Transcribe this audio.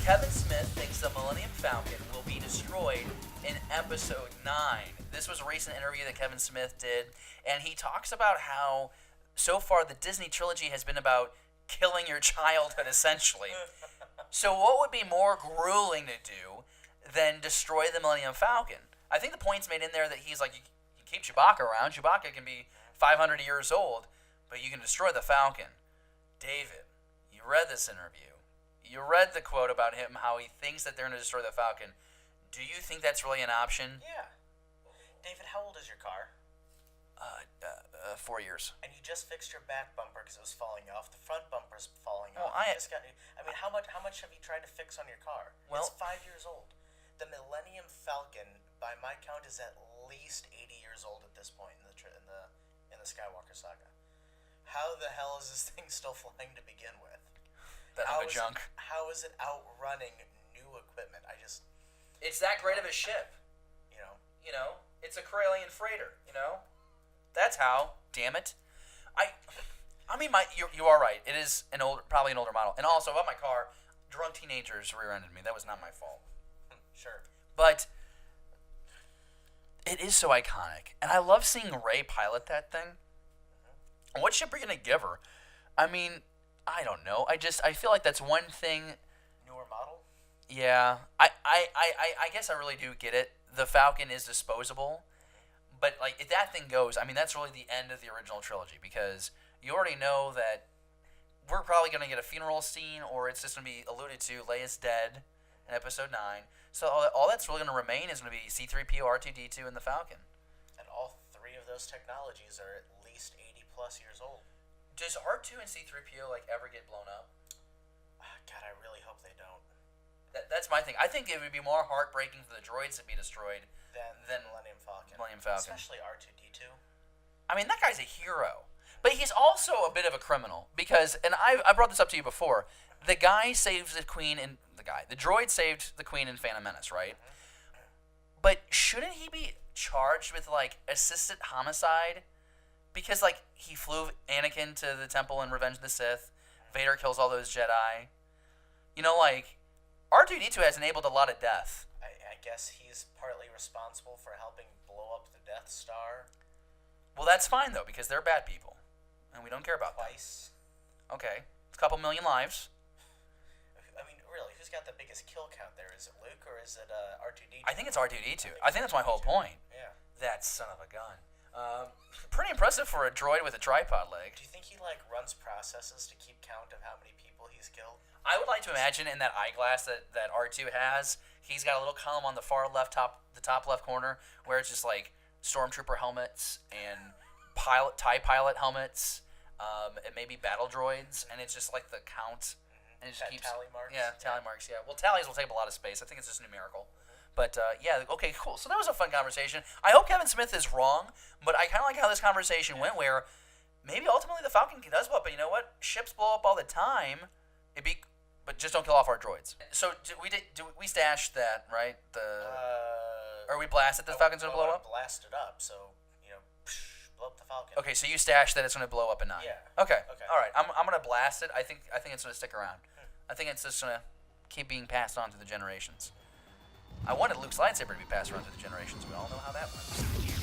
Kevin Smith thinks the Millennium Falcon will be destroyed in Episode 9. This was a recent interview that Kevin Smith did, and he talks about how so far the Disney trilogy has been about killing your childhood, essentially. So what would be more grueling to do than destroy the Millennium Falcon? I think the point's made in there that he's like, you keep Chewbacca around. Chewbacca can be 500 years old, but you can destroy the Falcon. David, you read this interview. You read the quote about him, how he thinks that they're going to destroy the Falcon. Do you think that's really an option? Yeah. David, how old is your car? 4 years. And you just fixed your back bumper because it was falling off. The front bumper's falling Well, off. How much have you tried to fix on your car? Well, it's 5 years old. The Millennium Falcon, by my count, is at least 80 years old at this point in the Skywalker saga. How the hell is this thing still flying to begin with? That hunk of junk. How is it outrunning new equipment? It's that great of a ship. You know, it's a Corellian freighter. That's how. Damn it. I mean, you are right. It is probably an older model. And also about my car, drunk teenagers rear-ended me. That was not my fault. Sure. But it is so iconic, and I love seeing Rey pilot that thing. Mm-hmm. What ship are you gonna give her? I mean, I don't know. I feel like that's one thing. Newer model? Yeah. I guess I really do get it. The Falcon is disposable. But, like, if that thing goes, I mean, that's really the end of the original trilogy, because you already know that we're probably going to get a funeral scene, or it's just going to be alluded to, Leia's dead in Episode 9. So all that's really going to remain is going to be C-3PO, R2-D2, and the Falcon. And all three of those technologies are at least 80-plus years old. Does R2 and C-3PO, like, ever get blown up? God, I really hope they don't. That's my thing. I think it would be more heartbreaking for the droids to be destroyed than Millennium Falcon. Especially R2-D2. I mean, that guy's a hero. But he's also a bit of a criminal. Because, and I brought this up to you before, the guy saves the queen in... The droid saved the queen in Phantom Menace, right? Mm-hmm. But shouldn't he be charged with, like, assisted homicide? Because, like, he flew Anakin to the temple in Revenge of the Sith. Vader kills all those Jedi. Like... R2-D2 has enabled a lot of death. I guess he's partly responsible for helping blow up the Death Star. Well, that's fine, though, because they're bad people. And we don't care about Twice. Them. Okay. A couple million lives. I mean, really, who's got the biggest kill count there? Is it Luke or is it R2-D2? I think it's R2-D2. I think that's my whole point. Yeah. That son of a gun. Pretty impressive for a droid with a tripod leg. Do you think he, runs processes to keep count of how many people he's killed? I would like to imagine in that eyeglass that R2 has, he's got a little column on the far left the top left corner where it's just like stormtrooper helmets and TIE pilot helmets, and maybe battle droids, and it's just like the count. And it just keeps tally marks. Yeah, tally marks. Yeah. Well, tallies will take up a lot of space. I think it's just numerical. But yeah, okay, cool. So that was a fun conversation. I hope Kevin Smith is wrong, but I kind of like how this conversation went, where maybe ultimately the Falcon does blow up. But you know what? Ships blow up all the time. But just don't kill off our droids. So we stashed that, right? Or we blasted the Falcon's gonna blow up? Blast it up, so blow up the Falcon. Okay, so you stashed that it's gonna blow up at 9. Yeah. Okay. All right. I'm gonna blast it. I think it's gonna stick around. I think it's just gonna keep being passed on through the generations. I wanted Luke's lightsaber to be passed around through the generations. We all know how that went.